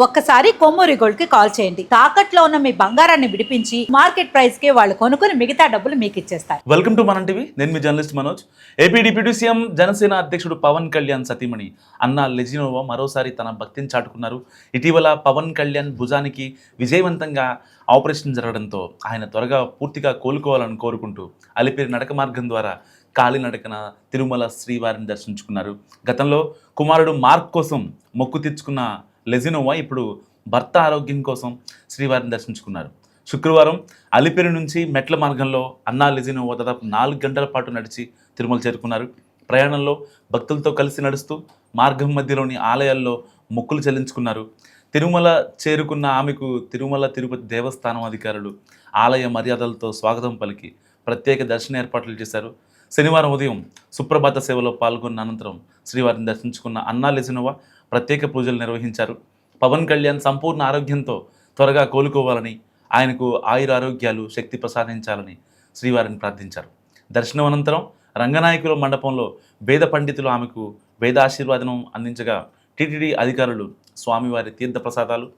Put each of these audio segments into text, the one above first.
ఒక్కసారి కొమ్మూరి గోల్డ్ కి కాల్ చేయండి. తాకట్లో ఉన్న మీ బంగారాన్ని విడిపించి మార్కెట్ ప్రైస్ కి వాళ్ళు కొనుక్కుని మిగతా డబ్బులు మీకు ఇచ్చేస్తారు. Welcome to Manam TV. నేను మీ journalist Manoj. AP deputy CM Janasena అధ్యక్షుడు పవన్ కళ్యాణ్ సతీమణి అన్నా లెజినోవా మరోసారి తన భక్తిని చాటుకున్నారు. ఇటీవల పవన్ కళ్యాణ్ భుజానికి విజయవంతంగా ఆపరేషన్ జరగడంతో ఆయన త్వరగా పూర్తిగా కోలుకోవాలని కోరుకుంటూ అలిపిరి నడక మార్గం ద్వారా కాలినడకన తిరుమల శ్రీవారిని దర్శించుకున్నారు. గతంలో కుమారుడు మార్క్ కోసం మొక్కు తెచ్చుకున్న లెజినోవా ఇప్పుడు భర్త ఆరోగ్యం కోసం శ్రీవారిని దర్శించుకున్నారు. శుక్రవారం అలిపిరి నుంచి మెట్ల మార్గంలో అన్నా లెజినోవా దాదాపు 4 గంటల పాటు నడిచి తిరుమల చేరుకున్నారు. ప్రయాణంలో భక్తులతో కలిసి నడుస్తూ మార్గం మధ్యలోని ఆలయాల్లో మొక్కులు చెల్లించుకున్నారు. తిరుమల చేరుకున్న ఆమెకు తిరుమల తిరుపతి దేవస్థానం అధికారులు ఆలయ మర్యాదలతో స్వాగతం పలికి ప్రత్యేక దర్శన ఏర్పాట్లు చేశారు. శనివారం ఉదయం సుప్రభాత సేవలో పాల్గొన్న అనంతరం శ్రీవారిని దర్శించుకున్న అన్నా లెజినోవా ప్రత్యేక పూజలు నిర్వహించారు. పవన్ కళ్యాణ్ సంపూర్ణ ఆరోగ్యంతో త్వరగా కోలుకోవాలని, ఆయనకు ఆయురారోగ్యాలు శక్తి ప్రసాదించాలని శ్రీవారిని ప్రార్థించారు. దర్శనం అనంతరం రంగనాయకుల మండపంలో వేద పండితులు ఆమెకు వేదాశీర్వాదనం అందించగా టీటీడీ అధికారులు స్వామివారి తీర్థ ప్రసాదాలు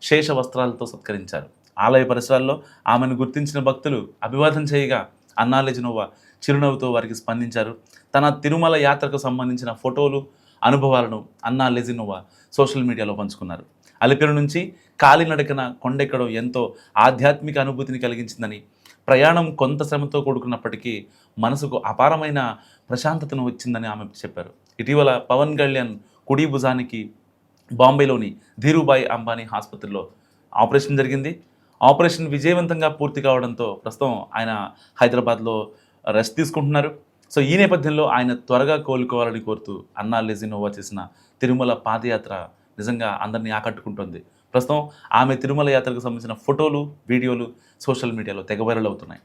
శేష వస్త్రాలతో సత్కరించారు. ఆలయ పరిసరాల్లో ఆమెను గుర్తించిన భక్తులు అభివాదం చేయగా అన్నా లెజినోవా చిరునవ్వుతో వారికి స్పందించారు. తన తిరుమల యాత్రకు సంబంధించిన ఫోటోలు, అనుభవాలను అన్నా లెజినోవా సోషల్ మీడియాలో పంచుకున్నారు. అలిపిరి నుంచి కాలినడకన కొండెక్కడం ఎంతో ఆధ్యాత్మిక అనుభూతిని కలిగించిందని, ప్రయాణం కొంత శ్రమతో కూడుకున్నప్పటికీ మనసుకు అపారమైన ప్రశాంతతను వచ్చిందని ఆమె చెప్పారు. ఇటీవల పవన్ కళ్యాణ్ కుడి భుజానికి బాంబేలోని ధీరుభాయ్ అంబానీ ఆసుపత్రిలో ఆపరేషన్ జరిగింది. ఆపరేషన్ విజయవంతంగా పూర్తి కావడంతో ప్రస్తుతం ఆయన హైదరాబాద్లో రెస్ట్ తీసుకుంటున్నారు. సో ఈ నేపథ్యంలో ఆయన త్వరగా కోలుకోవాలని కోరుతూ అన్నా లెజినోవా చేసిన తిరుమల పాదయాత్ర నిజంగా అందరినీ ఆకట్టుకుంటుంది. ప్రస్తుతం ఆమె తిరుమల యాత్రకు సంబంధించిన ఫోటోలు, వీడియోలు సోషల్ మీడియాలో తెగ వైరల్ అవుతున్నాయి.